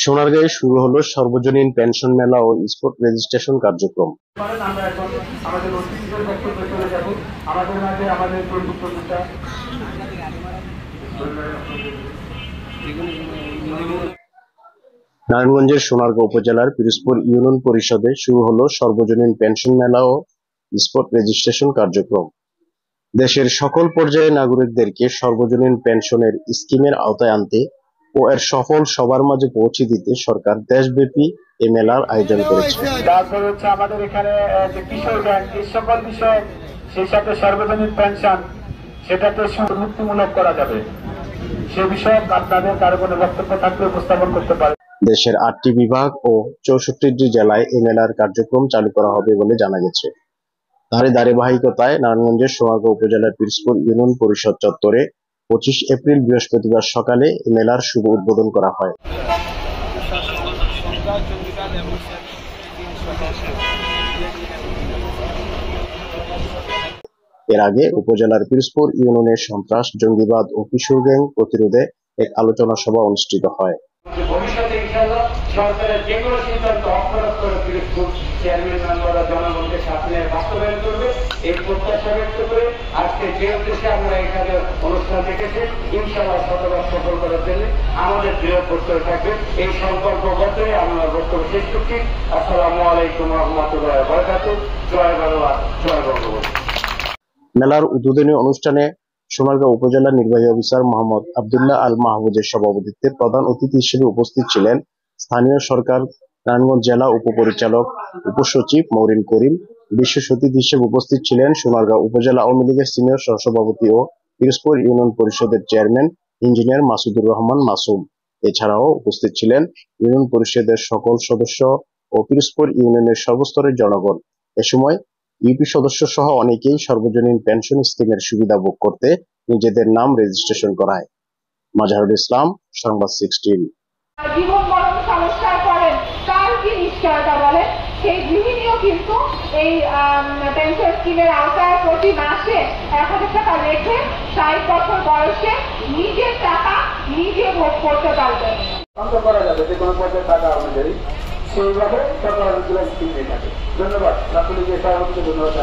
সোনারগাঁয়ে শুরু হলো সর্বজনীন পেনশন মেলা ও স্পট রেজিস্ট্রেশন কার্যক্রম। আমরা এখন আমাদের অতিথিদের বক্তব্যে চলে যাব। আমাদের মাঝে আমাদের তরুণ প্রতিষ্ঠা নারায়ণগঞ্জের সোনারগাঁও উপজেলার পিরোজপুর ইউনিয়ন পরিষদে শুরু হলো সর্বজনীন পেনশন মেলা ও স্পট রেজিস্ট্রেশন কার্যক্রম। দেশের সকল পর্যায়ের নাগরিকদেরকে সর্বজনীন পেনশনের স্কিমের আওতায় আনতে ও এর সফল সবার মাঝে পৌঁছে দিতে সরকার দেশব্যাপী এই মেলার আয়োজন করেছে। তারপর হচ্ছে আমাদের এখানে যে কিশোর ব্যাংক, এই সকল বিষয়, সেই সাথে সর্বজনীন পেনশন, সেটাকে মুক্তিমূলক করা যাবে। সে বিষয়ে আপনাদের কারো কোনো বক্তব্য থাকলে উপস্থাপন করতে পারে। দেশের 8টি বিভাগ ও 64টি জেলায় এই মেলার কার্যক্রম চালু করা হবে বলে জানা গেছে। তারই ধারাবাহিকতায় নারায়ণগঞ্জের সোনারগাঁও উপজেলার পিরোজপুর ইউনিয়ন পরিষদ চত্বরে 25 এপ্রিল বৃহস্পতিবার সকালে এই মেলার শুভ উদ্বোধন করা হয়। এর আগে উপজেলার পিরোজপুর ইউনিয়নের সন্ত্রাস, জঙ্গিবাদ ও কিশোর গ্যাং প্রতিরোধে এক আলোচনা সভা অনুষ্ঠিত হয়। ভবিষ্যতে ইনশাআল্লাহ সরকারের যে কোনো সিদ্ধান্ত অপরাধ করে পিরোজপুর চেয়ারম্যান মেম্বাররা জনগণকে সাথে নিয়ে বাস্তবায়ন করবে, এই প্রত্যাশা ব্যক্ত করে আজকে যে উদ্দেশ্যে আমরা এখানে অনুষ্ঠান দেখেছি, ইনশাআল্লাহ শতভাগ সফল করার জন্য আমাদের দৃঢ় প্রত্যয় থাকবে। এই সংকল্পবদ্ধই আমরা বক্তব্য শেষ করছি। আসসালামু আলাইকুম ওয়া রাহমাতুল্লাহি ওয়া বারাকাতুহু। জয় বাংলা, জয় বঙ্গবন্ধু। মেলার উদ্বোধনী অনুষ্ঠানে সোনারগাঁও উপজেলা নির্বাহী অফিসার মোহাম্মদ আব্দুল্লাহ আল মাহফুজের সভাপতিত্বে প্রধান অতিথি হিসেবে উপস্থিত ছিলেন স্থানীয় সরকার নারায়ণগঞ্জ জেলা উপপরিচালক উপসচিব মৌরিন করিম। বিশেষ অতিথি হিসেবে উপস্থিত ছিলেন সোনারগাঁও উপজেলা আওয়ামী লীগের সিনিয়র সহসভাপতি ও পিরোজপুর ইউনিয়ন পরিষদের চেয়ারম্যান ইঞ্জিনিয়ার মাসুদুর রহমান মাসুম। এছাড়াও উপস্থিত ছিলেন ইউনিয়ন পরিষদের সকল সদস্য ও পিরোজপুর ইউনিয়নের সর্বস্তরের জনগণ। এ সময় ইউপি সদস্য সহ অনেকেই সর্বজনীন পেনশন স্কিমের সুবিধা ভোগ করতে নিজেদের নাম রেজিস্ট্রেশন করায়। মাজহারুল ইসলাম, সংবাদ 16। জীবন মরণ সমস্যায় পড়েন, তার কি নিশ্চয়তা বলেন? সেই গৃহিণীও কিন্তু এই পেনশন স্কিমের আওতায় প্রতি মাসে 1000 টাকা রেখে 60 বছর বয়সে নিজের টাকা নিজে ভোগ করতে পারবেন। করা যাবে যে কোনো পর্যায়ে টাকা অনুযায়ী সেইভাবে সরকার স্কিম নিয়ে থাকে। ধন্যবাদ। রাখুন, ধন্যবাদ।